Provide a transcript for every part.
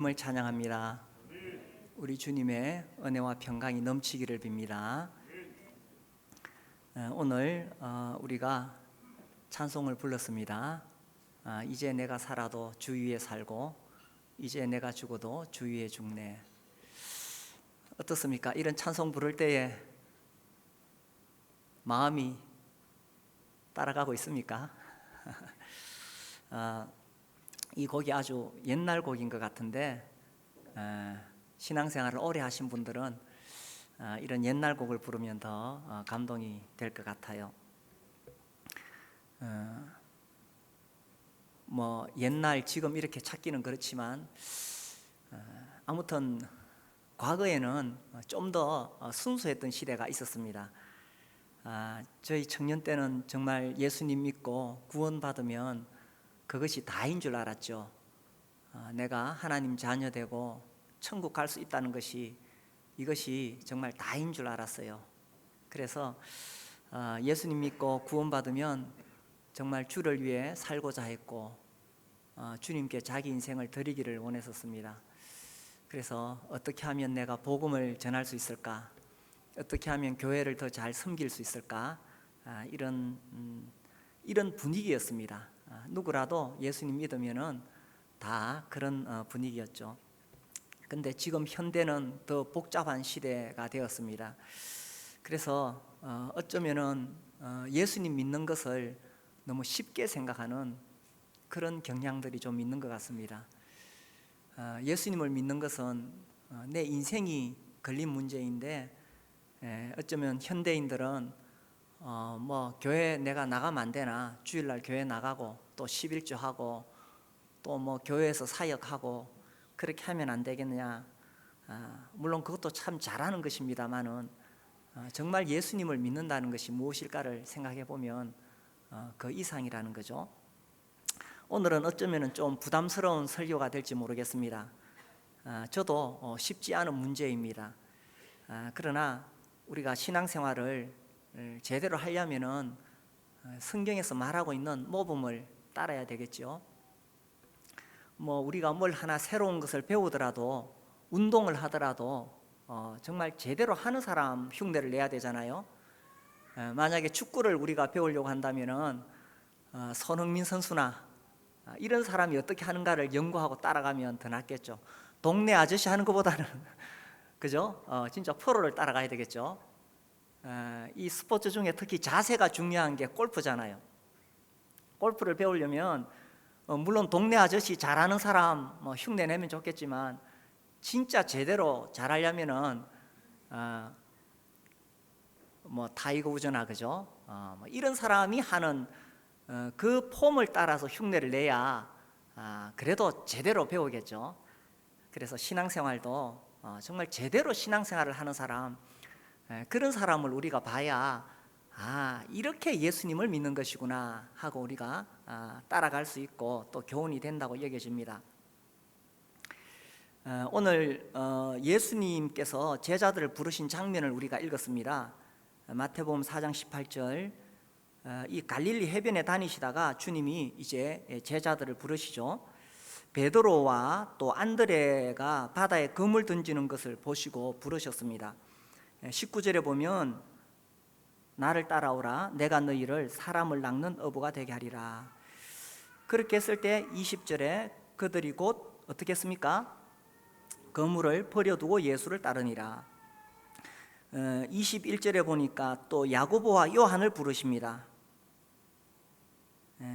을 찬양합니다. 우리 주님의 은혜와 평강이 넘치기를 빕니다. 오늘 우리가 찬송을 불렀습니다. 이제 내가 살아도 주 위에 살고 이제 내가 죽어도 주 위에 죽네. 어떻습니까? 이런 찬송 부를 때에 마음이 따라가고 있습니까? 이 곡이 아주 옛날 곡인 것 같은데 신앙생활을 오래 하신 분들은 이런 옛날 곡을 부르면 더 감동이 될 것 같아요. 뭐 옛날 지금 이렇게 찾기는 그렇지만 아무튼 과거에는 좀 더 순수했던 시대가 있었습니다. 저희 청년 때는 정말 예수님 믿고 구원받으면 그것이 다인 줄 알았죠. 내가 하나님 자녀 되고 천국 갈 수 있다는 것이 이것이 정말 다인 줄 알았어요. 그래서 예수님 믿고 구원받으면 정말 주를 위해 살고자 했고 주님께 자기 인생을 드리기를 원했었습니다. 그래서 어떻게 하면 내가 복음을 전할 수 있을까? 어떻게 하면 교회를 더 잘 섬길 수 있을까? 이런 분위기였습니다. 누구라도 예수님 믿으면은 다 그런 분위기였죠. 근데 지금 현대는 더 복잡한 시대가 되었습니다. 그래서 어쩌면은 예수님 믿는 것을 너무 쉽게 생각하는 그런 경향들이 좀 있는 것 같습니다. 예수님을 믿는 것은 내 인생이 걸린 문제인데 어쩌면 현대인들은 뭐 교회 내가 나가면 안 되나, 주일날 교회 나가고 또 11조 하고 또 뭐 교회에서 사역하고 그렇게 하면 안 되겠느냐. 물론 그것도 참 잘하는 것입니다만은 정말 예수님을 믿는다는 것이 무엇일까를 생각해 보면 그 이상이라는 거죠. 오늘은 어쩌면 좀 부담스러운 설교가 될지 모르겠습니다. 저도 쉽지 않은 문제입니다. 그러나 우리가 신앙생활을 제대로 하려면은 성경에서 말하고 있는 모범을 따라야 되겠죠. 뭐 우리가 뭘 하나 새로운 것을 배우더라도 운동을 하더라도 정말 제대로 하는 사람 흉내를 내야 되잖아요. 만약에 축구를 우리가 배우려고 한다면은 손흥민 선수나 이런 사람이 어떻게 하는가를 연구하고 따라가면 더 낫겠죠. 동네 아저씨 하는 것보다는 그죠? 진짜 프로를 따라가야 되겠죠. 이 스포츠 중에 특히 자세가 중요한 게 골프잖아요. 골프를 배우려면 물론 동네 아저씨 잘하는 사람 흉내 내면 좋겠지만 진짜 제대로 잘하려면은 뭐 타이거 우즈나 그죠? 뭐 이런 사람이 하는 그 폼을 따라서 흉내를 내야 그래도 제대로 배우겠죠. 그래서 신앙생활도 정말 제대로 신앙생활을 하는 사람, 그런 사람을 우리가 봐야 이렇게 예수님을 믿는 것이구나 하고 우리가 따라갈 수 있고 또 교훈이 된다고 여겨집니다. 오늘 예수님께서 제자들을 부르신 장면을 우리가 읽었습니다. 마태복음 4장 18절, 이 갈릴리 해변에 다니시다가 주님이 이제 제자들을 부르시죠. 베드로와 또 안드레가 바다에 그물 던지는 것을 보시고 부르셨습니다. 19절에 보면 나를 따라오라, 내가 너희를 사람을 낚는 어부가 되게 하리라. 그렇게 했을 때 20절에 그들이 곧 어떻게 했습니까? 그물을 버려두고 예수를 따르니라. 21절에 보니까 또 야고보와 요한을 부르십니다.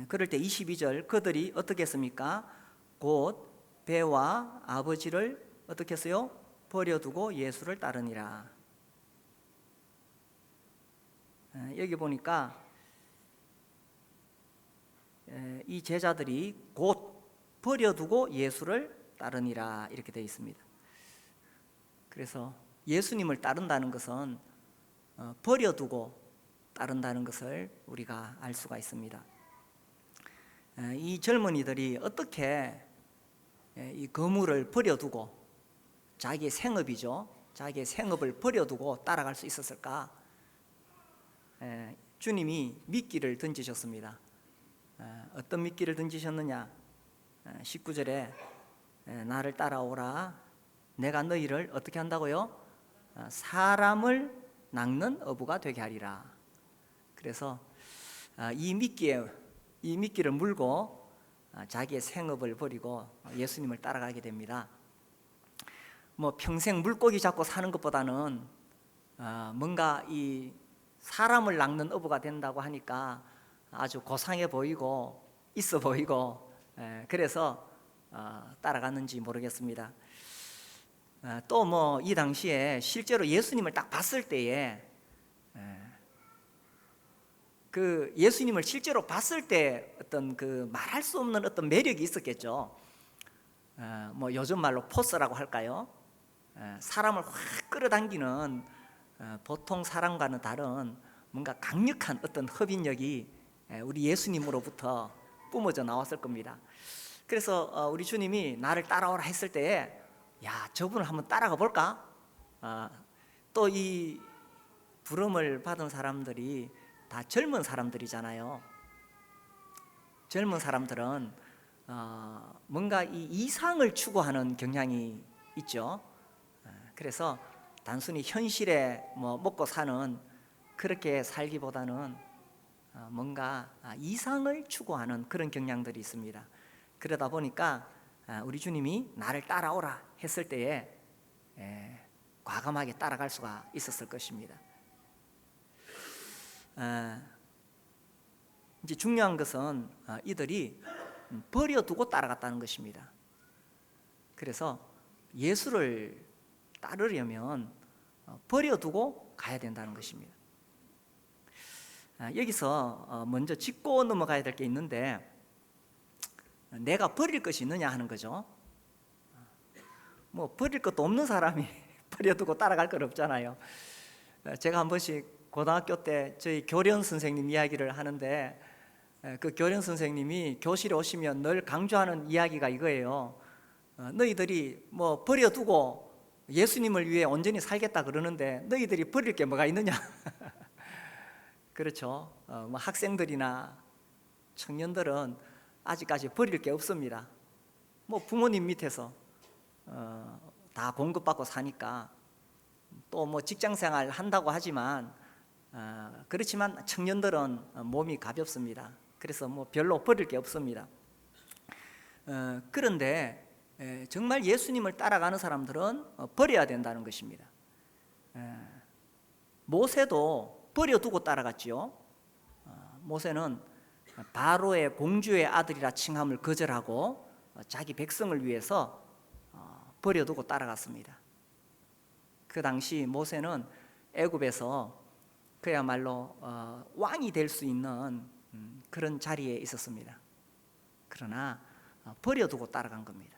그럴 때 22절 그들이 어떻게 했습니까? 곧 배와 아버지를 어떻게 했어요? 버려두고 예수를 따르니라. 여기 보니까 이 제자들이 곧 버려두고 예수를 따르니라 이렇게 되어 있습니다. 그래서 예수님을 따른다는 것은 버려두고 따른다는 것을 우리가 알 수가 있습니다. 이 젊은이들이 어떻게 이 거물을 버려두고 자기의 생업이죠. 자기의 생업을 버려두고 따라갈 수 있었을까? 주님이 미끼를 던지셨습니다. 어떤 미끼를 던지셨느냐? 19절에 나를 따라오라. 내가 너희를 어떻게 한다고요? 사람을 낚는 어부가 되게 하리라. 그래서 이 미끼를 물고 자기의 생업을 버리고 예수님을 따라가게 됩니다. 뭐 평생 물고기 잡고 사는 것보다는 뭔가 이 사람을 낚는 어부가 된다고 하니까 아주 고상해 보이고 있어 보이고, 그래서 따라갔는지 모르겠습니다. 또 뭐 이 당시에 실제로 예수님을 딱 봤을 때에, 그 예수님을 실제로 봤을 때 어떤 그 말할 수 없는 어떤 매력이 있었겠죠. 뭐 요즘 말로 포스라고 할까요? 사람을 확 끌어당기는, 보통 사람과는 다른 뭔가 강력한 어떤 흡인력이 우리 예수님으로부터 뿜어져 나왔을 겁니다. 그래서 우리 주님이 나를 따라오라 했을 때에, 야, 저분을 한번 따라가 볼까? 또 이 부름을 받은 사람들이 다 젊은 사람들이잖아요. 젊은 사람들은 뭔가 이 이상을 추구하는 경향이 있죠. 그래서 단순히 현실에 뭐 먹고 사는 그렇게 살기보다는 뭔가 이상을 추구하는 그런 경향들이 있습니다. 그러다 보니까 우리 주님이 나를 따라오라 했을 때에 과감하게 따라갈 수가 있었을 것입니다. 이제 중요한 것은 이들이 버려두고 따라갔다는 것입니다. 그래서 예수를 따르려면 버려두고 가야 된다는 것입니다. 여기서 먼저 짚고 넘어가야 될 게 있는데, 내가 버릴 것이 있느냐 하는 거죠. 뭐 버릴 것도 없는 사람이 버려두고 따라갈 건 없잖아요. 제가 한 번씩 고등학교 때 저희 교련 선생님 이야기를 하는데, 그 교련 선생님이 교실에 오시면 늘 강조하는 이야기가 이거예요. 너희들이 뭐 버려두고 예수님을 위해 온전히 살겠다 그러는데 너희들이 버릴 게 뭐가 있느냐. 그렇죠. 뭐 학생들이나 청년들은 아직까지 버릴 게 없습니다. 뭐 부모님 밑에서 다 공급받고 사니까, 또 뭐 직장생활 한다고 하지만 그렇지만 청년들은 몸이 가볍습니다. 그래서 뭐 별로 버릴 게 없습니다. 그런데 정말 예수님을 따라가는 사람들은 버려야 된다는 것입니다. 모세도 버려두고 따라갔지요. 모세는 바로의 공주의 아들이라 칭함을 거절하고 자기 백성을 위해서 버려두고 따라갔습니다. 그 당시 모세는 애굽에서 그야말로 왕이 될 수 있는 그런 자리에 있었습니다. 그러나 버려두고 따라간 겁니다.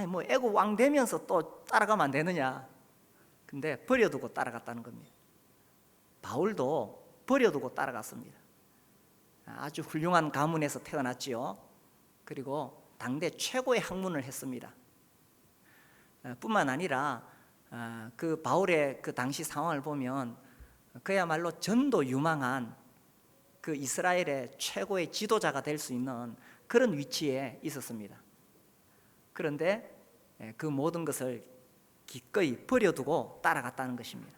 뭐 애굽 왕 되면서 또 따라가면 안 되느냐? 근데 버려두고 따라갔다는 겁니다. 바울도 버려두고 따라갔습니다. 아주 훌륭한 가문에서 태어났지요. 그리고 당대 최고의 학문을 했습니다. 뿐만 아니라 그 바울의 그 당시 상황을 보면 그야말로 전도 유망한 그 이스라엘의 최고의 지도자가 될 수 있는 그런 위치에 있었습니다. 그런데 그 모든 것을 기꺼이 버려두고 따라갔다는 것입니다.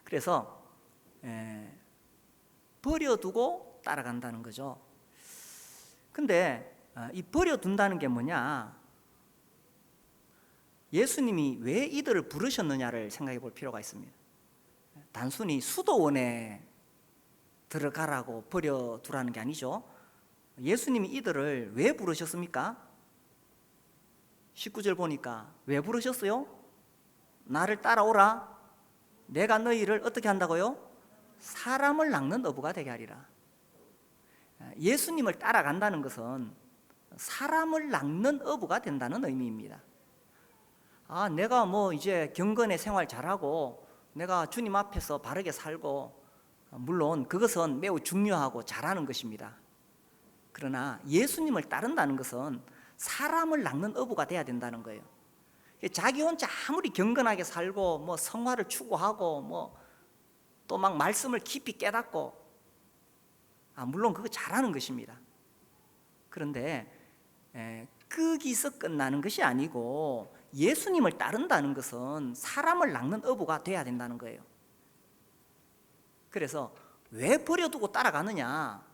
그래서 버려두고 따라간다는 거죠. 근데 이 버려둔다는 게 뭐냐? 예수님이 왜 이들을 부르셨느냐를 생각해 볼 필요가 있습니다. 단순히 수도원에 들어가라고 버려두라는 게 아니죠. 예수님이 이들을 왜 부르셨습니까? 19절 보니까 왜 부르셨어요? 나를 따라오라. 내가 너희를 어떻게 한다고요? 사람을 낚는 어부가 되게 하리라. 예수님을 따라간다는 것은 사람을 낚는 어부가 된다는 의미입니다. 내가 뭐 이제 경건의 생활 잘하고 내가 주님 앞에서 바르게 살고, 물론 그것은 매우 중요하고 잘하는 것입니다. 그러나 예수님을 따른다는 것은 사람을 낚는 어부가 돼야 된다는 거예요. 자기 혼자 아무리 경건하게 살고 뭐 성화를 추구하고 뭐 또 막 말씀을 깊이 깨닫고, 물론 그거 잘하는 것입니다. 그런데 거기서 끝나는 것이 아니고 예수님을 따른다는 것은 사람을 낚는 어부가 돼야 된다는 거예요. 그래서 왜 버려두고 따라가느냐?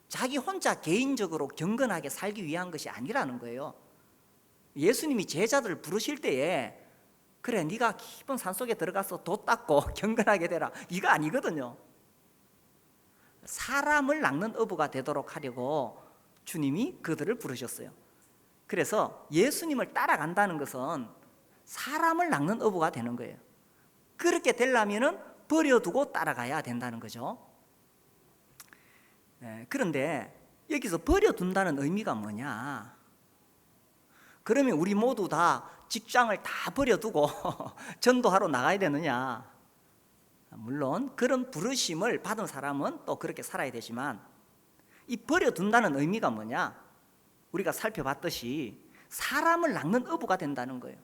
자기 혼자 개인적으로 경건하게 살기 위한 것이 아니라는 거예요. 예수님이 제자들을 부르실 때에 그래 네가 깊은 산속에 들어가서 돛 닦고 경건하게 되라, 이거 아니거든요. 사람을 낚는 어부가 되도록 하려고 주님이 그들을 부르셨어요. 그래서 예수님을 따라간다는 것은 사람을 낚는 어부가 되는 거예요. 그렇게 되려면 버려두고 따라가야 된다는 거죠. 그런데 여기서 버려둔다는 의미가 뭐냐? 그러면 우리 모두 다 직장을 다 버려두고 전도하러 나가야 되느냐? 물론 그런 부르심을 받은 사람은 또 그렇게 살아야 되지만, 이 버려둔다는 의미가 뭐냐? 우리가 살펴봤듯이 사람을 낚는 어부가 된다는 거예요.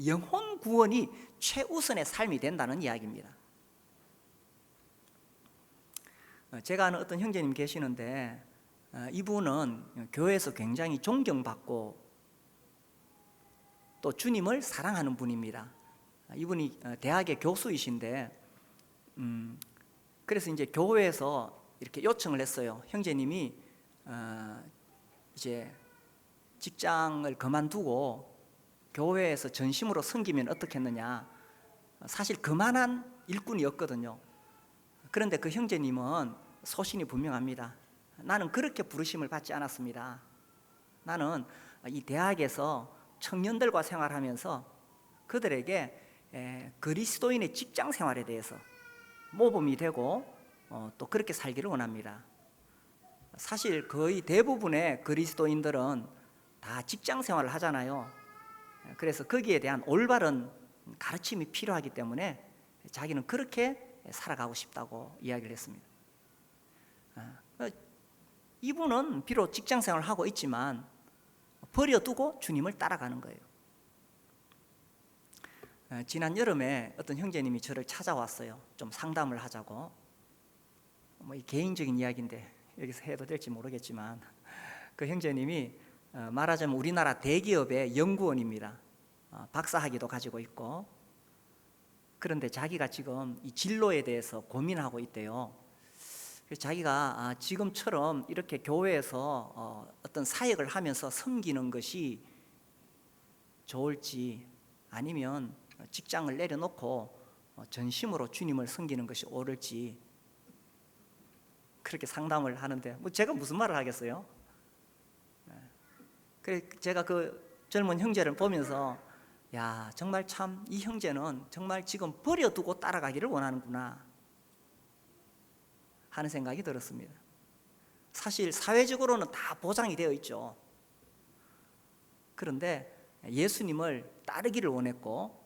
영혼 구원이 최우선의 삶이 된다는 이야기입니다. 제가 아는 어떤 형제님 계시는데, 이분은 교회에서 굉장히 존경받고 또 주님을 사랑하는 분입니다. 이분이 대학의 교수이신데, 그래서 이제 교회에서 이렇게 요청을 했어요. 형제님이 이제 직장을 그만두고 교회에서 전심으로 섬기면 어떻겠느냐. 사실 그만한 일꾼이었거든요. 그런데 그 형제님은 소신이 분명합니다. 나는 그렇게 부르심을 받지 않았습니다. 나는 이 대학에서 청년들과 생활하면서 그들에게 그리스도인의 직장 생활에 대해서 모범이 되고 또 그렇게 살기를 원합니다. 사실 거의 대부분의 그리스도인들은 다 직장 생활을 하잖아요. 그래서 거기에 대한 올바른 가르침이 필요하기 때문에 자기는 그렇게 살아가고 싶다고 이야기를 했습니다. 이분은 비록 직장 생활을 하고 있지만 버려두고 주님을 따라가는 거예요. 지난 여름에 어떤 형제님이 저를 찾아왔어요. 좀 상담을 하자고. 개인적인 이야기인데 여기서 해도 될지 모르겠지만, 그 형제님이 말하자면 우리나라 대기업의 연구원입니다. 박사학위도 가지고 있고, 그런데 자기가 지금 이 진로에 대해서 고민하고 있대요. 그래서 자기가 지금처럼 이렇게 교회에서 어떤 사역을 하면서 섬기는 것이 좋을지, 아니면 직장을 내려놓고 전심으로 주님을 섬기는 것이 옳을지 그렇게 상담을 하는데, 제가 무슨 말을 하겠어요? 그래 제가 그 젊은 형제를 보면서 야, 정말 참 이 형제는 정말 지금 버려두고 따라가기를 원하는구나 하는 생각이 들었습니다. 사실 사회적으로는 다 보장이 되어 있죠. 그런데 예수님을 따르기를 원했고,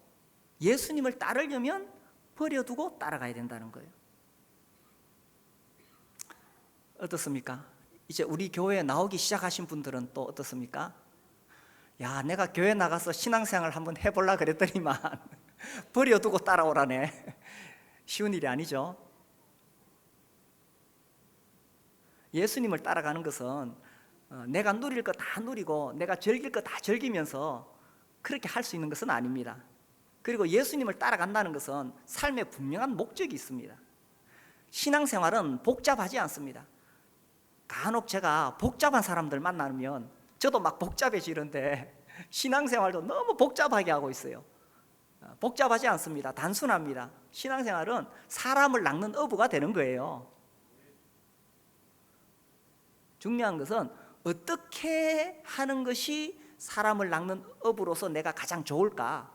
예수님을 따르려면 버려두고 따라가야 된다는 거예요. 어떻습니까? 이제 우리 교회에 나오기 시작하신 분들은 또 어떻습니까? 야, 내가 교회 나가서 신앙생활 한번 해보려 그랬더니만 버려두고 따라오라네. 쉬운 일이 아니죠. 예수님을 따라가는 것은 내가 누릴 거 다 누리고 내가 즐길 거 다 즐기면서 그렇게 할 수 있는 것은 아닙니다. 그리고 예수님을 따라간다는 것은 삶에 분명한 목적이 있습니다. 신앙생활은 복잡하지 않습니다. 간혹 제가 복잡한 사람들 만나면 저도 막 복잡해지는데, 신앙생활도 너무 복잡하게 하고 있어요. 복잡하지 않습니다. 단순합니다. 신앙생활은 사람을 낚는 어부가 되는 거예요. 중요한 것은 어떻게 하는 것이 사람을 낚는 어부로서 내가 가장 좋을까?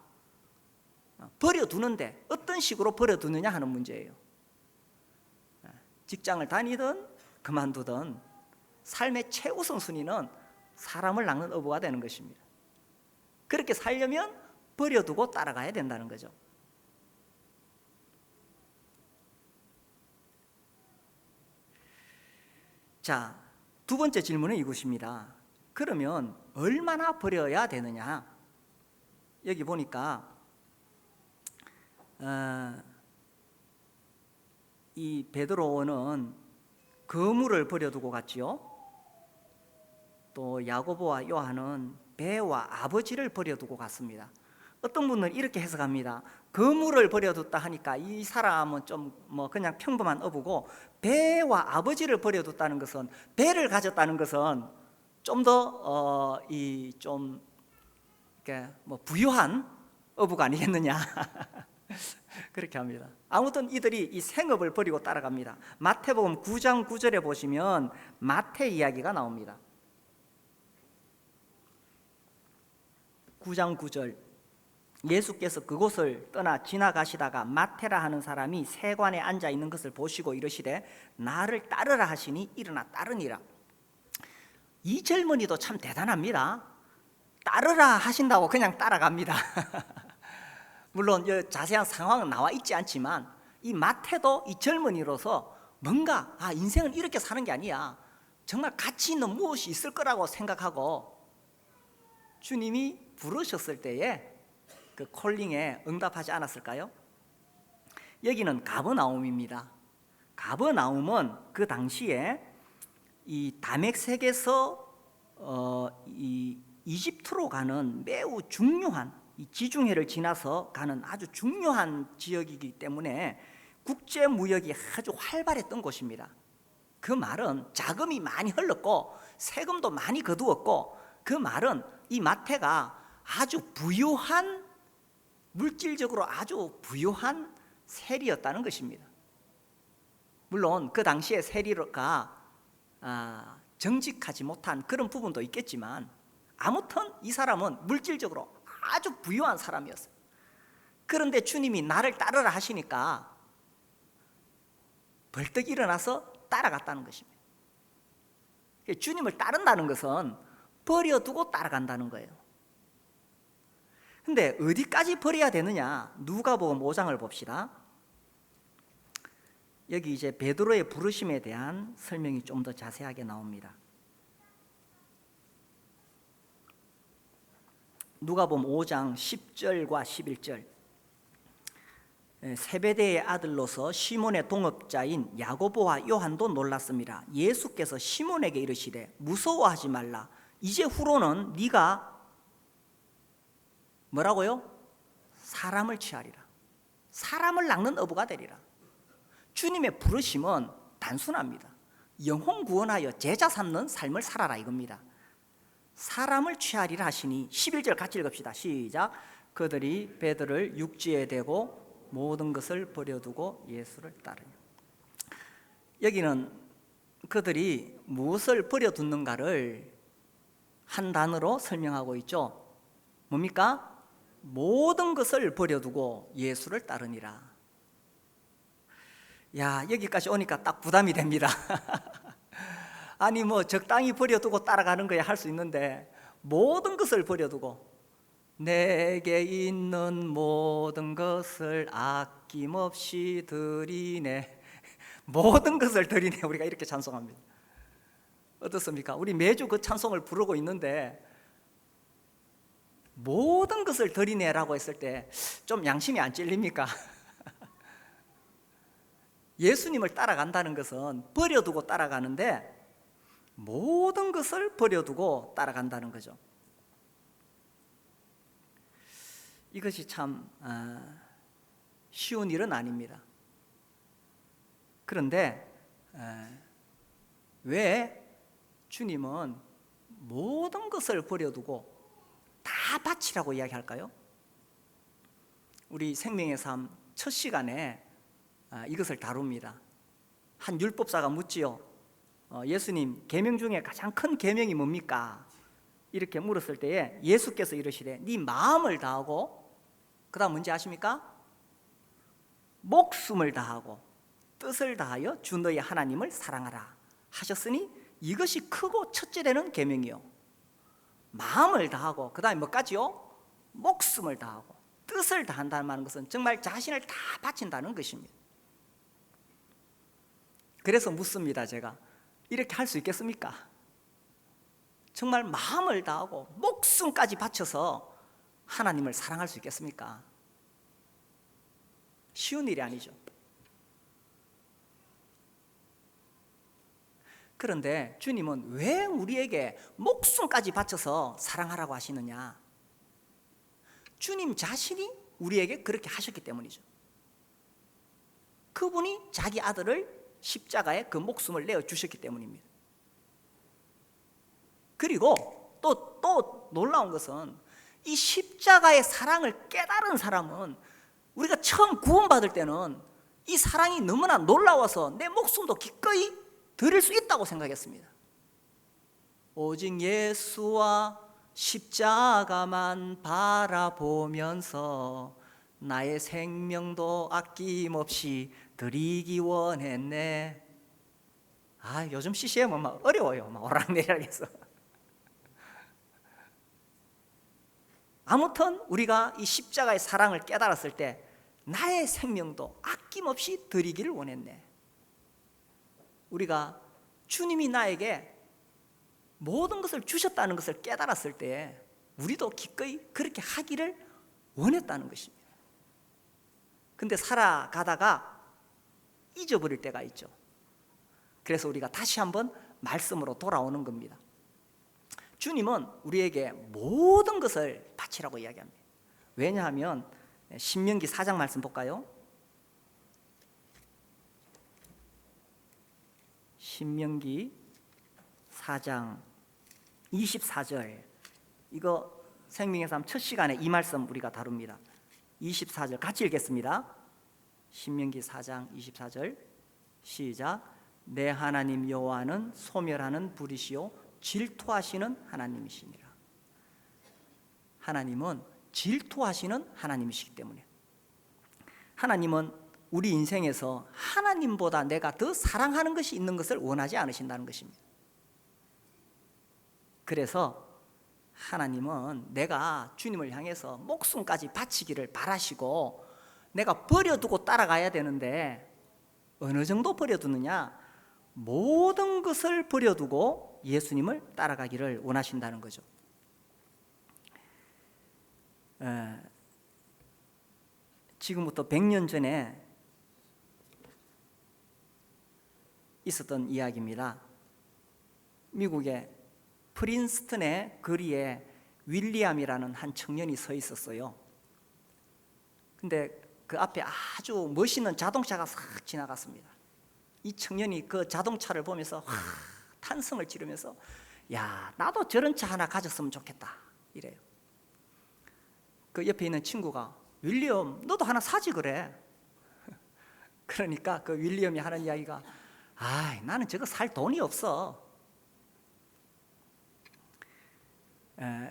버려두는데 어떤 식으로 버려두느냐 하는 문제예요. 직장을 다니든 그만두든 삶의 최우선 순위는 사람을 낚는 어부가 되는 것입니다. 그렇게 살려면 버려두고 따라가야 된다는 거죠. 자, 두 번째 질문은 이것입니다. 그러면 얼마나 버려야 되느냐? 여기 보니까 이 베드로는 거물을 버려두고 갔지요. 또 야고보와 요한은 배와 아버지를 버려두고 갔습니다. 어떤 분은 이렇게 해석합니다. 그물을 버려뒀다 하니까 이 사람은 좀 그냥 평범한 어부고, 배와 아버지를 버려뒀다는 것은, 배를 가졌다는 것은 좀 더 이좀 부유한 어부가 아니겠느냐 그렇게 합니다. 아무튼 이들이 이 생업을 버리고 따라갑니다. 마태복음 9장 9절에 보시면 마태 이야기가 나옵니다. 9장 9절, 예수께서 그곳을 떠나 지나가시다가 마태라 하는 사람이 세관에 앉아 있는 것을 보시고 이르시되 나를 따르라 하시니 일어나 따르니라. 이 젊은이도 참 대단합니다. 따르라 하신다고 그냥 따라갑니다. 물론 자세한 상황은 나와 있지 않지만 이 마태도 이 젊은이로서 뭔가 인생은 이렇게 사는 게 아니야, 정말 가치 있는 무엇이 있을 거라고 생각하고 주님이 부르셨을 때에 그 콜링에 응답하지 않았을까요? 여기는 가버나움입니다. 가버나움은 그 당시에 이 다맥색에서 이 이집트로 가는 매우 중요한, 이 지중해를 지나서 가는 아주 중요한 지역이기 때문에 국제 무역이 아주 활발했던 곳입니다. 그 말은 자금이 많이 흘렀고 세금도 많이 거두었고, 그 말은 이 마태가 아주 부유한, 물질적으로 아주 부유한 세리였다는 것입니다. 물론 그 당시에 세리가 정직하지 못한 그런 부분도 있겠지만, 아무튼 이 사람은 물질적으로 아주 부유한 사람이었어요. 그런데 주님이 나를 따르라 하시니까 벌떡 일어나서 따라갔다는 것입니다. 주님을 따른다는 것은 버려두고 따라간다는 거예요. 근데 어디까지 버려야 되느냐? 누가복음 5장을 봅시다. 여기 이제 베드로의 부르심에 대한 설명이 좀 더 자세하게 나옵니다. 누가복음 5장 10절과 11절. 세베대의 아들로서 시몬의 동업자인 야고보와 요한도 놀랐습니다. 예수께서 시몬에게 이르시되 무서워하지 말라. 이제 후로는 네가 뭐라고요? 사람을 취하리라. 사람을 낚는 어부가 되리라. 주님의 부르심은 단순합니다. 영혼 구원하여 제자 삼는 삶을 살아라 이겁니다. 사람을 취하리라 하시니 11절 같이 읽읍시다. 시작. 그들이 배들을 육지에 대고 모든 것을 버려두고 예수를 따르니. 여기는 그들이 무엇을 버려두는가를 한 단어로 설명하고 있죠. 뭡니까? 모든 것을 버려두고 예수를 따르니라. 야, 여기까지 오니까 딱 부담이 됩니다. 아니 적당히 버려두고 따라가는 거야 할 수 있는데, 모든 것을 버려두고 내게 있는 모든 것을 아낌없이 드리네. 모든 것을 드리네. 우리가 이렇게 찬송합니다. 어떻습니까? 우리 매주 그 찬송을 부르고 있는데 모든 것을 드리네라고 했을 때 좀 양심이 안 찔립니까? 예수님을 따라간다는 것은 버려두고 따라가는데 모든 것을 버려두고 따라간다는 거죠. 이것이 참 쉬운 일은 아닙니다. 그런데 왜 주님은 모든 것을 버려두고 다 바치라고 이야기할까요? 우리 생명의 삶 첫 시간에 이것을 다룹니다. 한 율법사가 묻지요. 예수님, 계명 중에 가장 큰 계명이 뭡니까? 이렇게 물었을 때에 예수께서 이르시되 네 마음을 다하고, 그 다음 뭔지 아십니까? 목숨을 다하고 뜻을 다하여 주 너의 하나님을 사랑하라 하셨으니 이것이 크고 첫째 되는 계명이요. 마음을 다하고 그 다음에 뭐까지요? 목숨을 다하고 뜻을 다한다는 것은 정말 자신을 다 바친다는 것입니다. 그래서 묻습니다. 제가 이렇게 할 수 있겠습니까? 정말 마음을 다하고 목숨까지 바쳐서 하나님을 사랑할 수 있겠습니까? 쉬운 일이 아니죠. 그런데 주님은 왜 우리에게 목숨까지 바쳐서 사랑하라고 하시느냐? 주님 자신이 우리에게 그렇게 하셨기 때문이죠. 그분이 자기 아들을 십자가에 그 목숨을 내어주셨기 때문입니다. 그리고 또 놀라운 것은 이 십자가의 사랑을 깨달은 사람은, 우리가 처음 구원받을 때는 이 사랑이 너무나 놀라워서 내 목숨도 기꺼이 드릴 수 있다고 생각했습니다. 오직 예수와 십자가만 바라보면서 나의 생명도 아낌없이 드리기 원했네. 요즘 CCM은 막 어려워요. 막 오락내리락해서. 아무튼 우리가 이 십자가의 사랑을 깨달았을 때 나의 생명도 아낌없이 드리기를 원했네. 우리가 주님이 나에게 모든 것을 주셨다는 것을 깨달았을 때 우리도 기꺼이 그렇게 하기를 원했다는 것입니다. 근데 살아가다가 잊어버릴 때가 있죠. 그래서 우리가 다시 한번 말씀으로 돌아오는 겁니다. 주님은 우리에게 모든 것을 바치라고 이야기합니다. 왜냐하면 신명기 4장 말씀 볼까요? 신명기 4장 24절, 이거 생명의 삶 첫 시간에 이 말씀 우리가 다룹니다. 24절 같이 읽겠습니다. 신명기 4장 24절 시작. 내 하나님 여호와는 소멸하는 불이시요 질투하시는 하나님이시니라. 하나님은 질투하시는 하나님이시기 때문에, 하나님은 우리 인생에서 하나님보다 내가 더 사랑하는 것이 있는 것을 원하지 않으신다는 것입니다. 그래서 하나님은 내가 주님을 향해서 목숨까지 바치기를 바라시고 내가 버려두고 따라가야 되는데, 어느 정도 버려두느냐? 모든 것을 버려두고 예수님을 따라가기를 원하신다는 거죠. 지금부터 100년 전에 있었던 이야기입니다. 미국의 프린스턴의 거리에 윌리엄이라는 한 청년이 서 있었어요. 근데 그 앞에 아주 멋있는 자동차가 싹 지나갔습니다. 이 청년이 그 자동차를 보면서 탄성을 지르면서, 야, 나도 저런 차 하나 가졌으면 좋겠다, 이래요. 그 옆에 있는 친구가, 윌리엄 너도 하나 사지 그래. 그러니까 그 윌리엄이 하는 이야기가, 나는 저거 살 돈이 없어.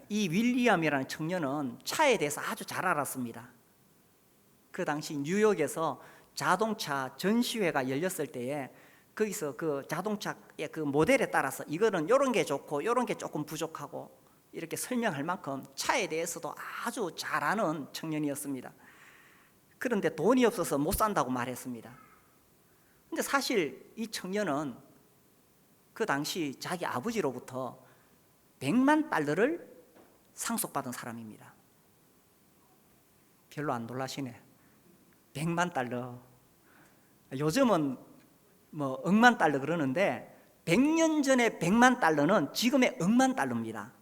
이 윌리엄이라는 청년은 차에 대해서 아주 잘 알았습니다. 그 당시 뉴욕에서 자동차 전시회가 열렸을 때에 거기서 그 자동차의 그 모델에 따라서 이거는 이런 게 좋고 이런 게 조금 부족하고 이렇게 설명할 만큼 차에 대해서도 아주 잘 아는 청년이었습니다. 그런데 돈이 없어서 못 산다고 말했습니다. 근데 사실 이 청년은 그 당시 자기 아버지로부터 100만 달러를 상속받은 사람입니다. 별로 안 놀라시네. 100만 달러. 요즘은 뭐 억만 달러 그러는데 100년 전에 100만 달러는 지금의 억만 달러입니다.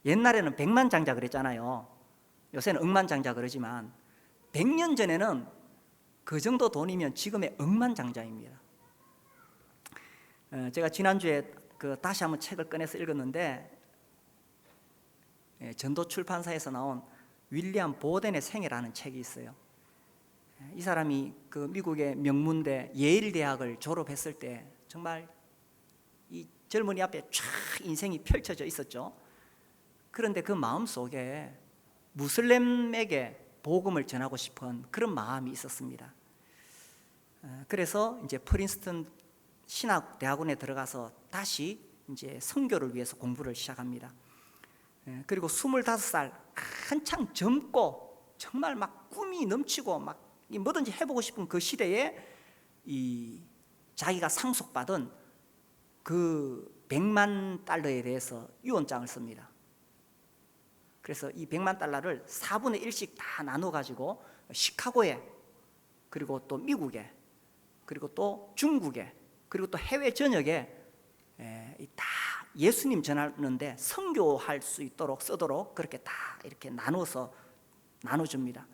옛날에는 100만 장자 그랬잖아요. 요새는 억만 장자 그러지만 100년 전에는 그 정도 돈이면 지금의 억만 장자입니다. 제가 지난주에 다시 한번 책을 꺼내서 읽었는데, 전도 출판사에서 나온 윌리엄 보덴의 생애라는 책이 있어요. 이 사람이 그 미국의 명문대 예일 대학을 졸업했을 때 정말 이 젊은이 앞에 쫙 인생이 펼쳐져 있었죠. 그런데 그 마음 속에 무슬림에게 복음을 전하고 싶은 그런 마음이 있었습니다. 그래서 이제 프린스턴 신학 대학원에 들어가서 다시 이제 선교를 위해서 공부를 시작합니다. 그리고 25살 한창 젊고 정말 막 꿈이 넘치고 막 뭐든지 해보고 싶은 그 시대에 이 자기가 상속받은 그 100만 달러에 대해서 유언장을 씁니다. 그래서 이 100만 달러를 4분의 1씩 다 나눠 가지고 시카고에, 그리고 또 미국에, 그리고 또 중국에, 그리고 또 해외 전역에 다 예수님 전하는데 선교할 수 있도록 쓰도록 그렇게 다 이렇게 나눠줍니다.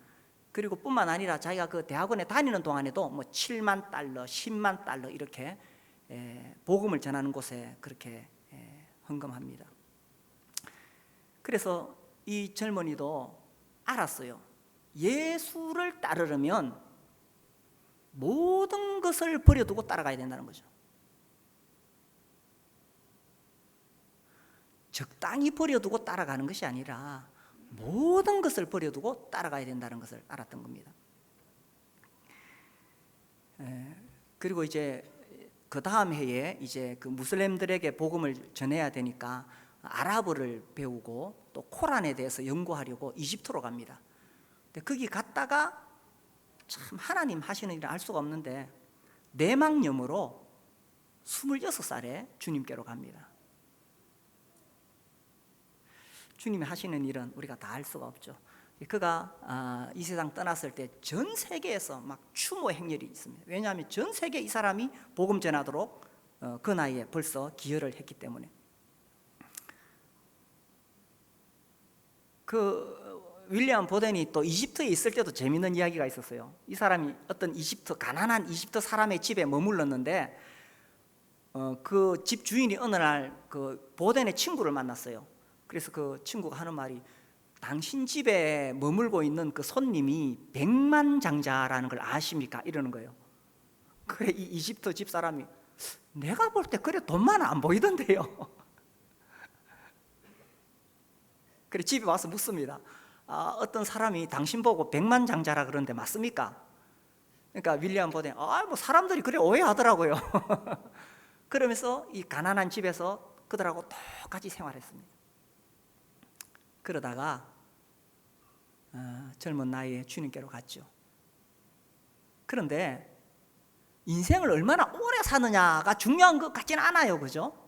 그리고 뿐만 아니라 자기가 그 대학원에 다니는 동안에도 뭐 7만 달러, 10만 달러 이렇게 복음을 전하는 곳에 그렇게 헌금합니다. 그래서 이 젊은이도 알았어요. 예수를 따르려면 모든 것을 버려두고 따라가야 된다는 거죠. 적당히 버려두고 따라가는 것이 아니라 모든 것을 버려두고 따라가야 된다는 것을 알았던 겁니다. 그리고 이제 그 다음 해에 이제 그 무슬림들에게 복음을 전해야 되니까 아랍어를 배우고 또 코란에 대해서 연구하려고 이집트로 갑니다. 근데 거기 갔다가 참 하나님 하시는 일을 알 수가 없는데 내막염으로 26살에 주님께로 갑니다. 주님이 하시는 일은 우리가 다 알 수가 없죠. 그가 이 세상 떠났을 때 전 세계에서 막 추모 행렬이 있습니다. 왜냐하면 전 세계 이 사람이 복음 전하도록 그 나이에 벌써 기여를 했기 때문에. 그 윌리엄 보덴이 또 이집트에 있을 때도 재미있는 이야기가 있었어요. 이 사람이 어떤 가난한 이집트 사람의 집에 머물렀는데 그 집 주인이 어느 날 그 보덴의 친구를 만났어요. 그래서 그 친구가 하는 말이 당신 집에 머물고 있는 그 손님이 백만장자라는 걸 아십니까? 이러는 거예요. 그래 이 이집트 집 사람이 내가 볼 때 그래 돈만 안 보이던데요. 그래 집에 와서 묻습니다. 어떤 사람이 당신 보고 백만장자라 그러는데 맞습니까? 그러니까 윌리엄 보덴 뭐 사람들이 그래 오해하더라고요. 그러면서 이 가난한 집에서 그들하고 똑같이 생활했습니다. 그러다가 젊은 나이에 주님께로 갔죠. 그런데 인생을 얼마나 오래 사느냐가 중요한 것 같지는 않아요. 그죠?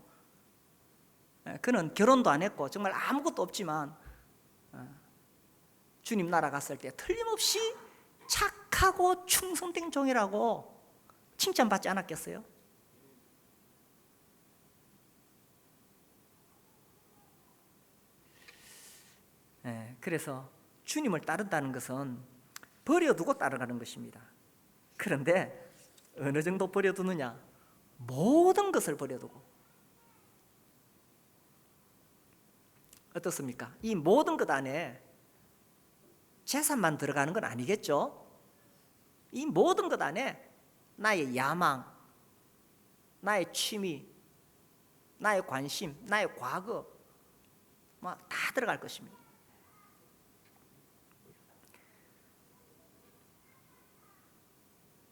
그는 결혼도 안 했고 정말 아무것도 없지만 주님 나라 갔을 때 틀림없이 착하고 충성된 종이라고 칭찬받지 않았겠어요? 그래서 주님을 따른다는 것은 버려두고 따라가는 것입니다. 그런데 어느 정도 버려두느냐? 모든 것을 버려두고. 어떻습니까? 이 모든 것 안에 재산만 들어가는 건 아니겠죠? 이 모든 것 안에 나의 야망, 나의 취미, 나의 관심, 나의 과거 다 들어갈 것입니다.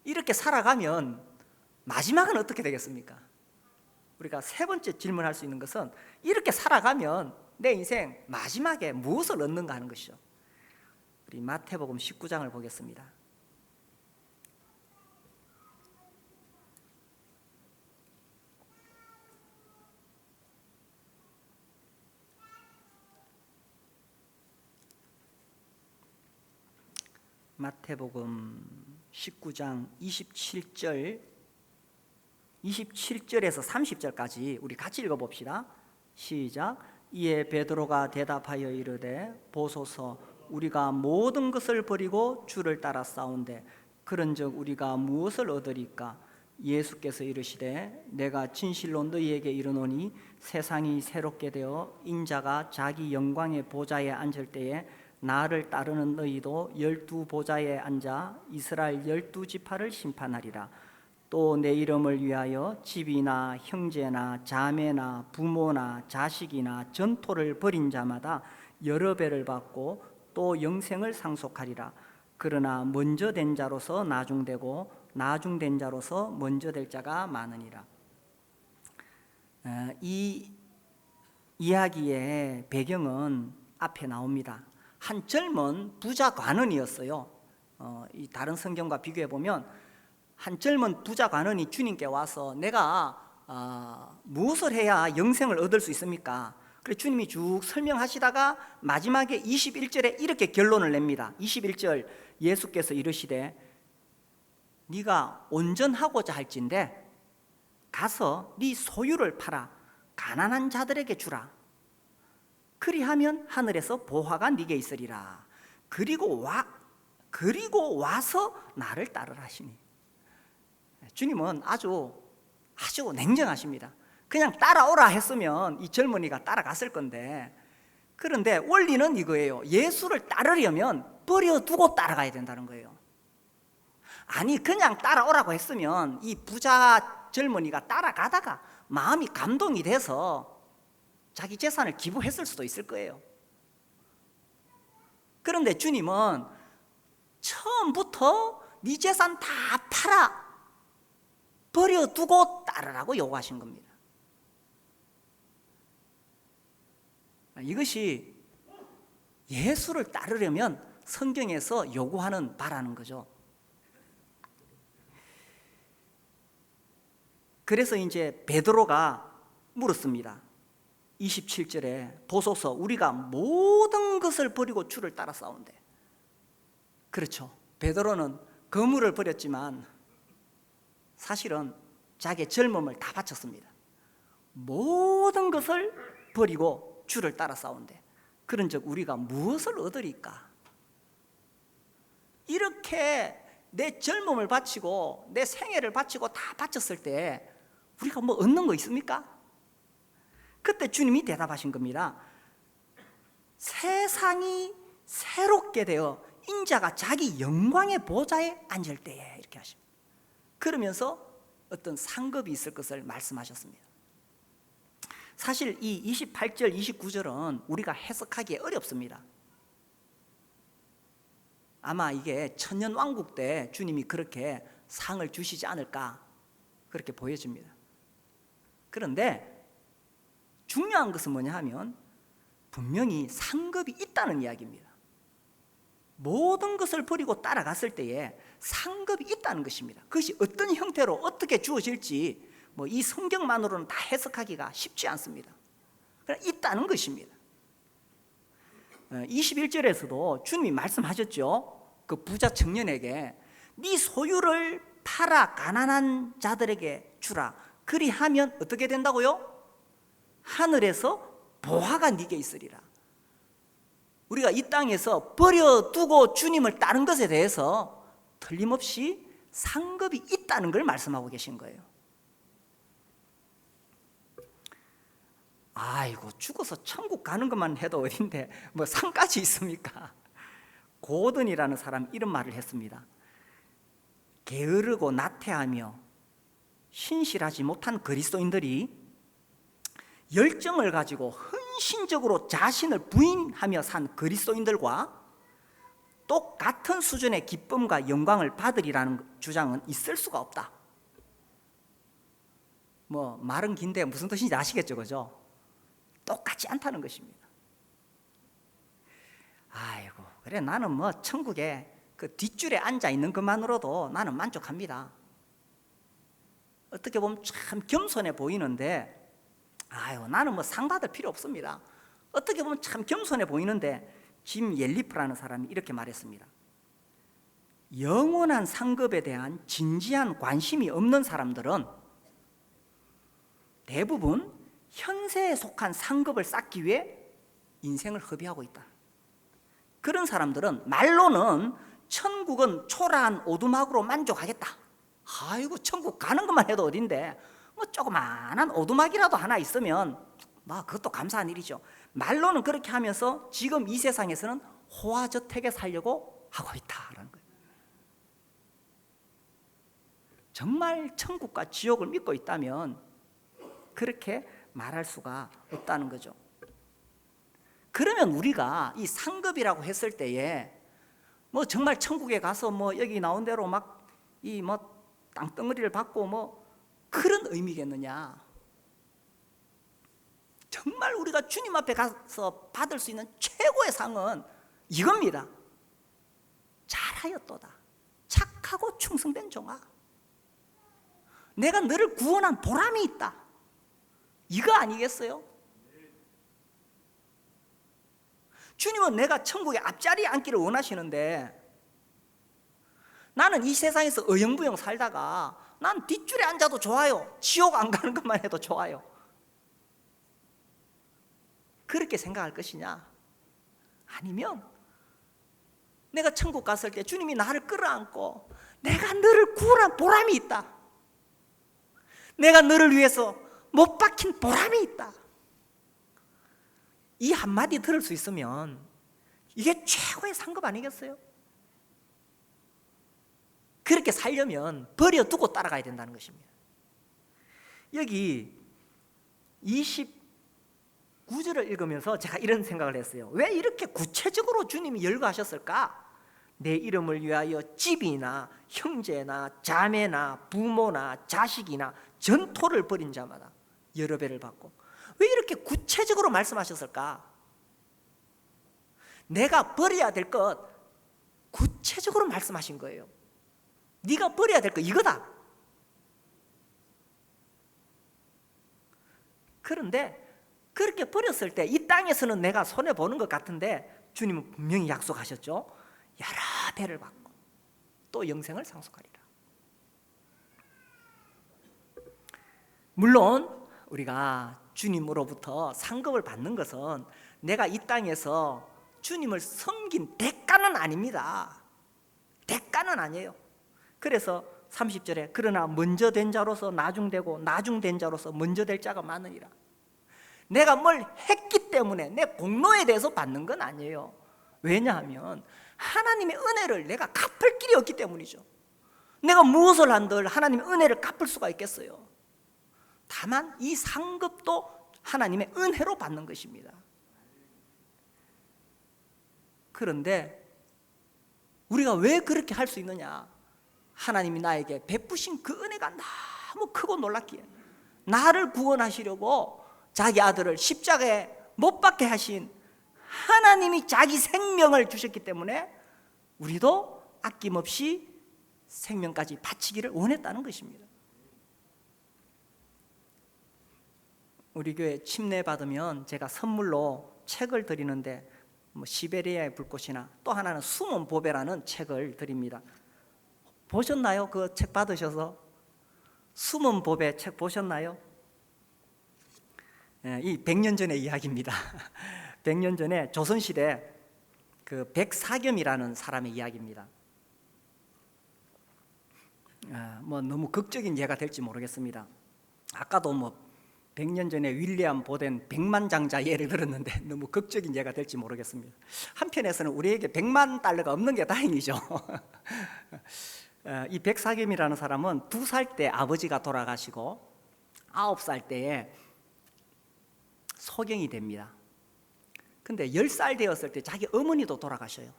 이렇게 살아가면 마지막은 어떻게 되겠습니까? 우리가 세 번째 질문할 수 있는 것은 이렇게 살아가면 내 인생 마지막에 무엇을 얻는가 하는 것이죠. 우리 마태복음 19장을 보겠습니다. 마태복음 19장 27절에서 30절까지 우리 같이 읽어봅시다. 시작. 이에 베드로가 대답하여 이르되 보소서 우리가 모든 것을 버리고 주를 따라 싸운데 그런즉 우리가 무엇을 얻으리까? 예수께서 이르시되 내가 진실로 너희에게 이르노니 세상이 새롭게 되어 인자가 자기 영광의 보좌에 앉을 때에 나를 따르는 너희도 12 보좌에 앉아 이스라엘 12지파를 심판하리라. 또 내 이름을 위하여 집이나 형제나 자매나 부모나 자식이나 전토를 벌인 자마다 여러 배를 받고 또 영생을 상속하리라. 그러나 먼저 된 자로서 나중되고 나중된 자로서 먼저 될 자가 많으니라. 이 이야기의 배경은 앞에 나옵니다. 한 젊은 부자 관원이었어요. 이 다른 성경과 비교해 보면 한 젊은 부자 관원이 주님께 와서 내가 무엇을 해야 영생을 얻을 수 있습니까? 그래 주님이 쭉 설명하시다가 마지막에 21절에 이렇게 결론을 냅니다. 21절 예수께서 이르시되 네가 온전하고자 할진대 가서 네 소유를 팔아 가난한 자들에게 주라. 그리하면 하늘에서 보화가 네게 있으리라. 그리고 와서 나를 따르라 하시니. 주님은 아주 냉정하십니다. 그냥 따라오라 했으면 이 젊은이가 따라갔을 건데, 그런데 원리는 이거예요. 예수를 따르려면 버려두고 따라가야 된다는 거예요. 아니, 그냥 따라오라고 했으면 이 부자 젊은이가 따라가다가 마음이 감동이 돼서 자기 재산을 기부했을 수도 있을 거예요. 그런데 주님은 처음부터 네 재산 다 팔아 버려두고 따르라고 요구하신 겁니다. 이것이 예수를 따르려면 성경에서 요구하는 바라는 거죠. 그래서 이제 베드로가 물었습니다. 27절에 보소서 우리가 모든 것을 버리고 주를 따라 싸운대. 그렇죠. 베드로는 거물을 버렸지만 사실은 자기의 젊음을 다 바쳤습니다. 모든 것을 버리고 주를 따라 싸운대. 그런즉 우리가 무엇을 얻으리까? 이렇게 내 젊음을 바치고 내 생애를 바치고 다 바쳤을 때 우리가 뭐 얻는 거 있습니까? 그때 주님이 대답하신 겁니다. 세상이 새롭게 되어 인자가 자기 영광의 보좌에 앉을 때에, 이렇게 하십니다. 그러면서 어떤 상급이 있을 것을 말씀하셨습니다. 사실 이 28절 29절은 우리가 해석하기 어렵습니다. 아마 이게 천년왕국 때 주님이 그렇게 상을 주시지 않을까, 그렇게 보여집니다. 그런데 중요한 것은 뭐냐 하면 분명히 상급이 있다는 이야기입니다. 모든 것을 버리고 따라갔을 때에 상급이 있다는 것입니다. 그것이 어떤 형태로 어떻게 주어질지 이 성경만으로는 다 해석하기가 쉽지 않습니다. 그러나 있다는 것입니다. 21절에서도 주님이 말씀하셨죠. 그 부자 청년에게 네 소유를 팔아 가난한 자들에게 주라. 그리하면 어떻게 된다고요? 하늘에서 보화가 네게 있으리라. 우리가 이 땅에서 버려두고 주님을 따른 것에 대해서 틀림없이 상급이 있다는 걸 말씀하고 계신 거예요. 아이고, 죽어서 천국 가는 것만 해도 어딘데 뭐 상까지 있습니까? 고든이라는 사람 이런 말을 했습니다. 게으르고 나태하며 신실하지 못한 그리스도인들이 열정을 가지고 헌신적으로 자신을 부인하며 산 그리스도인들과 똑같은 수준의 기쁨과 영광을 받으리라는 주장은 있을 수가 없다. 말은 긴데 무슨 뜻인지 아시겠죠, 그죠? 똑같지 않다는 것입니다. 아이고, 그래 나는 천국에 그 뒷줄에 앉아 있는 것만으로도 나는 만족합니다. 어떻게 보면 참 겸손해 보이는데, 아유, 나는 상 받을 필요 없습니다. 어떻게 보면 참 겸손해 보이는데, 짐 옐리프라는 사람이 이렇게 말했습니다. 영원한 상급에 대한 진지한 관심이 없는 사람들은 대부분 현세에 속한 상급을 쌓기 위해 인생을 허비하고 있다. 그런 사람들은 말로는 천국은 초라한 오두막으로 만족하겠다. 아이고, 천국 가는 것만 해도 어딘데 조그마한 오두막이라도 하나 있으면 그것도 감사한 일이죠. 말로는 그렇게 하면서 지금 이 세상에서는 호화저택에 살려고 하고 있다라는 거예요. 정말 천국과 지옥을 믿고 있다면 그렇게 말할 수가 없다는 거죠. 그러면 우리가 이 상급이라고 했을 때에 정말 천국에 가서 여기 나온 대로 이 땅덩어리를 받고 그런 의미겠느냐? 정말 우리가 주님 앞에 가서 받을 수 있는 최고의 상은 이겁니다. 잘하였도다. 착하고 충성된 종아. 내가 너를 구원한 보람이 있다. 이거 아니겠어요? 주님은 내가 천국의 앞자리에 앉기를 원하시는데, 나는 이 세상에서 어영부영 살다가 난 뒷줄에 앉아도 좋아요. 지옥 안 가는 것만 해도 좋아요. 그렇게 생각할 것이냐? 아니면 내가 천국 갔을 때 주님이 나를 끌어안고 내가 너를 구원한 보람이 있다, 내가 너를 위해서 못 박힌 보람이 있다, 이 한마디 들을 수 있으면 이게 최고의 상급 아니겠어요? 그렇게 살려면 버려두고 따라가야 된다는 것입니다. 여기 29절을 읽으면서 제가 이런 생각을 했어요. 왜 이렇게 구체적으로 주님이 열거하셨을까? 내 이름을 위하여 집이나 형제나 자매나 부모나 자식이나 전토를 벌인 자마다 여러 배를 받고, 왜 이렇게 구체적으로 말씀하셨을까? 내가 버려야 될 것 구체적으로 말씀하신 거예요. 네가 버려야 될 거 이거다. 그런데 그렇게 버렸을 때 이 땅에서는 내가 손해보는 것 같은데 주님은 분명히 약속하셨죠. 여러 배를 받고 또 영생을 상속하리라. 물론 우리가 주님으로부터 상급을 받는 것은 내가 이 땅에서 주님을 섬긴 대가는 아닙니다. 대가는 아니에요. 그래서 30절에 그러나 먼저 된 자로서 나중되고 나중된 자로서 먼저 될 자가 많으리라. 내가 뭘 했기 때문에 내 공로에 대해서 받는 건 아니에요. 왜냐하면 하나님의 은혜를 내가 갚을 길이 없기 때문이죠. 내가 무엇을 한들 하나님의 은혜를 갚을 수가 있겠어요. 다만 이 상급도 하나님의 은혜로 받는 것입니다. 그런데 우리가 왜 그렇게 할 수 있느냐? 하나님이 나에게 베푸신 그 은혜가 너무 크고 놀랍기에 나를 구원하시려고 자기 아들을 십자가에 못 박게 하신 하나님이 자기 생명을 주셨기 때문에 우리도 아낌없이 생명까지 바치기를 원했다는 것입니다. 우리 교회 침례 받으면 제가 선물로 책을 드리는데 시베리아의 불꽃이나 또 하나는 숨은 보배라는 책을 드립니다. 보셨나요? 그 책 받으셔서 숨은 보배 책 보셨나요? 이 100년 전의 이야기입니다. 100년 전에 조선시대 그 백사겸이라는 사람의 이야기입니다. 너무 극적인 예가 될지 모르겠습니다. 아까도 100년 전에 윌리엄 보덴 백만장자 예를 들었는데 너무 극적인 예가 될지 모르겠습니다. 한편에서는 우리에게 100만 달러가 없는 게 다행이죠. 이 백사겸이라는 사람은 2살 때 아버지가 돌아가시고 9살 때에 소경이 됩니다. 근데 10살 되었을 때 자기 어머니도 돌아가셔요.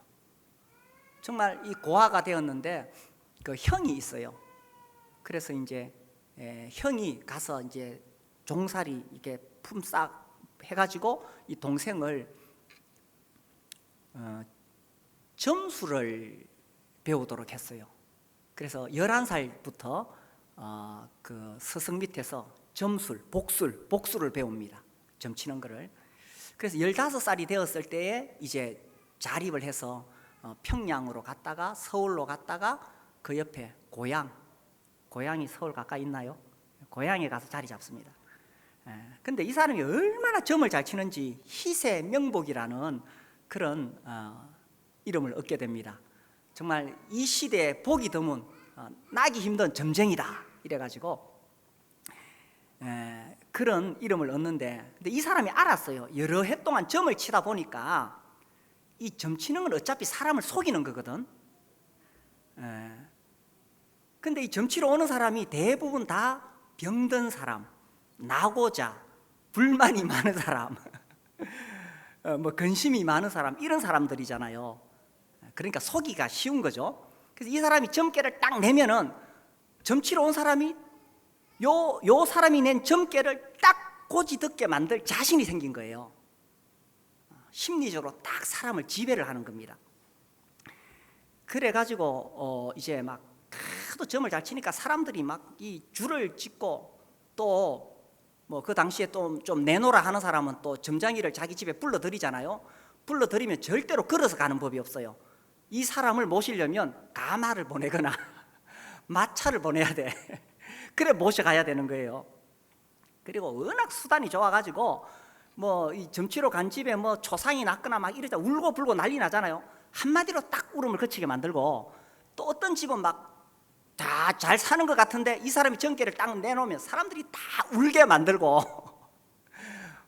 정말 이 고아가 되었는데 그 형이 있어요. 그래서 이제 형이 가서 이제 종살이 이렇게 품삯 해가지고 이 동생을 점수를 배우도록 했어요. 그래서 11살부터 그 스승 밑에서 점술, 복수를 배웁니다. 점치는 거를. 그래서 15살이 되었을 때에 이제 자립을 해서 평양으로 갔다가 서울로 갔다가 그 옆에 고향이 서울 가까이 있나요? 고향에 가서 자리 잡습니다. 근데 이 사람이 얼마나 점을 잘 치는지 희세 명복이라는 그런 이름을 얻게 됩니다. 정말 이 시대에 보기 드문 나기 힘든 점쟁이다 이래가지고 그런 이름을 얻는데, 근데 이 사람이 알았어요. 여러 해 동안 점을 치다 보니까 이 점 치는 건 어차피 사람을 속이는 거거든. 근데 이 점 치러 오는 사람이 대부분 다 병든 사람, 낙오자, 불만이 많은 사람, 근심이 많은 사람, 이런 사람들이잖아요. 그러니까 속이기가 쉬운 거죠. 그래서 이 사람이 점괘를 딱 내면은 점치러 온 사람이 요 사람이 낸 점괘를 딱 고지 듣게 만들 자신이 생긴 거예요. 심리적으로 딱 사람을 지배를 하는 겁니다. 그래가지고 이제 막 하도 점을 잘 치니까 사람들이 막 이 줄을 짓고 또 그 당시에 또 좀 내놓으라 하는 사람은 또 점장이를 자기 집에 불러들이잖아요. 불러들이면 절대로 걸어서 가는 법이 없어요. 이 사람을 모시려면 가마를 보내거나 마차를 보내야 돼. 그래 모셔가야 되는 거예요. 그리고 워낙 수단이 좋아가지고 뭐 이 점치러 간 집에 뭐 초상이 났거나 막 이러자 울고 불고 난리 나잖아요. 한마디로 딱 울음을 그치게 만들고, 또 어떤 집은 막 다 잘 사는 것 같은데 이 사람이 전기를 딱 내놓으면 사람들이 다 울게 만들고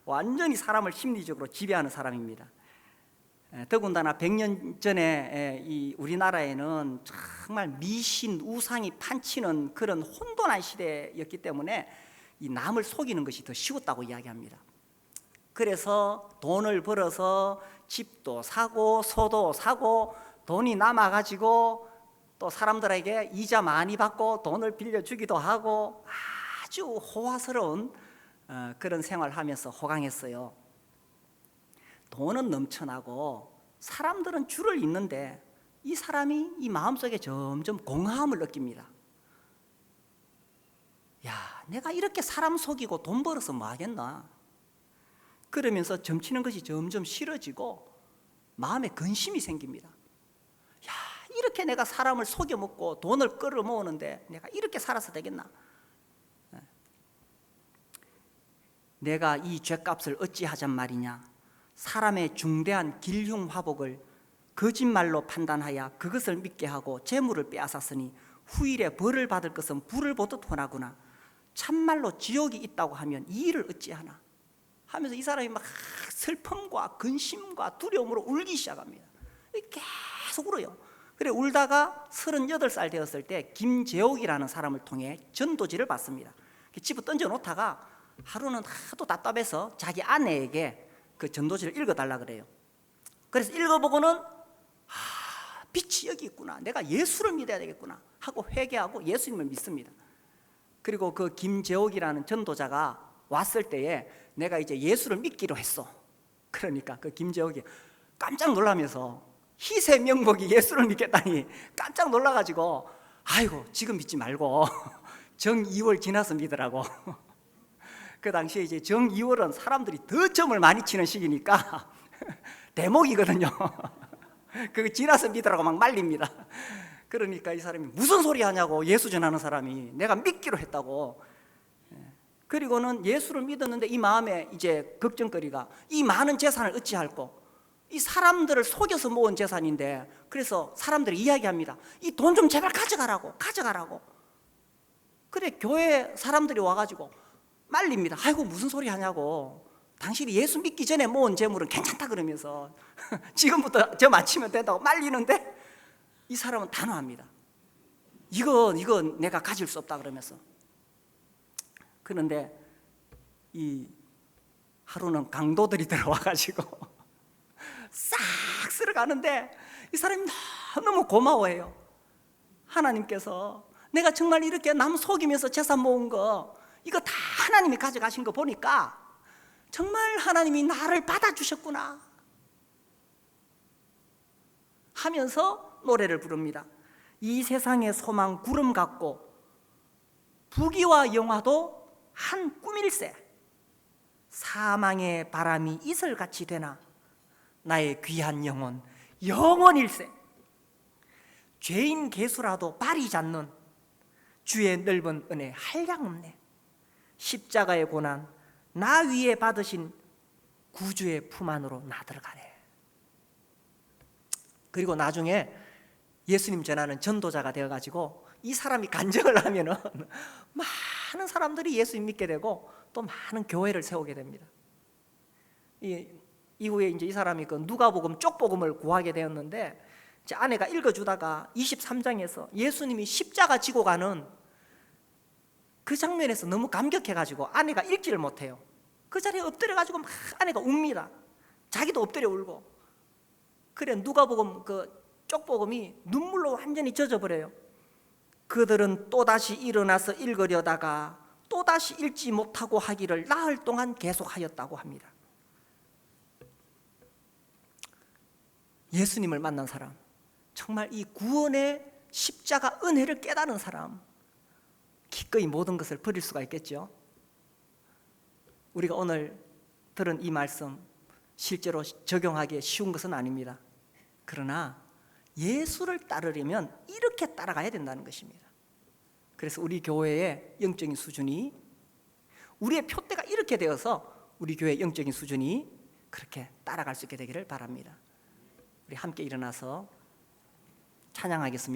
완전히 사람을 심리적으로 지배하는 사람입니다. 더군다나 100년 전에 이 우리나라에는 정말 미신, 우상이 판치는 그런 혼돈한 시대였기 때문에 이 남을 속이는 것이 더 쉬웠다고 이야기합니다. 그래서 돈을 벌어서 집도 사고 소도 사고 돈이 남아가지고 또 사람들에게 이자 많이 받고 돈을 빌려주기도 하고 아주 호화스러운 그런 생활을 하면서 호강했어요. 돈은 넘쳐나고 사람들은 줄을 잇는데 이 사람이 이 마음속에 점점 공허함을 느낍니다. 야, 내가 이렇게 사람 속이고 돈 벌어서 뭐 하겠나? 그러면서 점치는 것이 점점 싫어지고 마음에 근심이 생깁니다. 야, 이렇게 내가 사람을 속여먹고 돈을 끌어모으는데 내가 이렇게 살아서 되겠나? 내가 이 죗값을 어찌하잔 말이냐? 사람의 중대한 길흉화복을 거짓말로 판단하여 그것을 믿게 하고 재물을 빼앗았으니 후일에 벌을 받을 것은 불을 보듯 훤하구나. 참말로 지옥이 있다고 하면 이 일을 어찌하나? 하면서 이 사람이 막 슬픔과 근심과 두려움으로 울기 시작합니다. 계속 울어요. 그래 울다가 38살 되었을 때 김재옥이라는 사람을 통해 전도지를 받습니다. 집어 던져 놓다가 하루는 하도 답답해서 자기 아내에게 그 전도지를 읽어달라 그래요. 그래서 읽어보고는 빛이 여기 있구나, 내가 예수를 믿어야 되겠구나 하고 회개하고 예수님을 믿습니다. 그리고 그 김재옥이라는 전도자가 왔을 때에 내가 이제 예수를 믿기로 했어. 그러니까 그 김재옥이 깜짝 놀라면서 희세 명목이 예수를 믿겠다니 깜짝 놀라가지고 아이고 지금 믿지 말고 정 2월 지나서 믿으라고. 그 당시에 이제 정 2월은 사람들이 더 점을 많이 치는 시기니까 대목이거든요. 그거 지나서 믿으라고 막 말립니다. 그러니까 이 사람이 무슨 소리 하냐고, 예수 전하는 사람이 내가 믿기로 했다고. 그리고는 예수를 믿었는데 이 마음에 이제 걱정거리가 이 많은 재산을 어찌할꼬, 이 사람들을 속여서 모은 재산인데, 그래서 사람들이 이야기합니다. 이 돈 좀 제발 가져가라고. 그래 교회 사람들이 와가지고 말립니다. 아이고 무슨 소리 하냐고, 당신이 예수 믿기 전에 모은 재물은 괜찮다 그러면서 지금부터 저 맞추면 된다고 말리는데 이 사람은 단호합니다. 이건 내가 가질 수 없다 그러면서. 그런데 이 하루는 강도들이 들어와가지고 싹 쓸어가는데 이 사람이 너무 고마워해요. 하나님께서 내가 정말 이렇게 남 속이면서 재산 모은 거 이거 다 하나님이 가져가신 거 보니까 정말 하나님이 나를 받아주셨구나 하면서 노래를 부릅니다. 이 세상의 소망 구름 같고 부귀와 영화도 한 꿈일세, 사망의 바람이 이슬같이 되나 나의 귀한 영혼 영원일세. 죄인 개수라도 발이 잦는 주의 넓은 은혜 한량없네. 십자가의 고난 나 위에 받으신 구주의 품 안으로 나들어가네. 그리고 나중에 예수님 전하는 전도자가 되어가지고 이 사람이 간증을 하면은 많은 사람들이 예수님 믿게 되고 또 많은 교회를 세우게 됩니다. 이후에 이제 이 사람이 그 누가복음 쪽복음을 구하게 되었는데, 이제 아내가 읽어주다가 23장에서 예수님이 십자가 지고 가는 그 장면에서 너무 감격해가지고 아내가 읽지를 못해요. 그 자리에 엎드려가지고 막 아내가 웁니다. 자기도 엎드려 울고. 그래 누가복음 그 쪽복음이 눈물로 완전히 젖어버려요. 그들은 또다시 일어나서 읽으려다가 또다시 읽지 못하고 하기를 나흘 동안 계속하였다고 합니다. 예수님을 만난 사람, 정말 이 구원의 십자가 은혜를 깨달은 사람, 기꺼이 모든 것을 버릴 수가 있겠죠. 우리가 오늘 들은 이 말씀 실제로 적용하기에 쉬운 것은 아닙니다. 그러나 예수를 따르려면 이렇게 따라가야 된다는 것입니다. 그래서 우리 교회의 영적인 수준이, 우리의 표대가 이렇게 되어서 우리 교회 영적인 수준이 그렇게 따라갈 수 있게 되기를 바랍니다. 우리 함께 일어나서 찬양하겠습니다.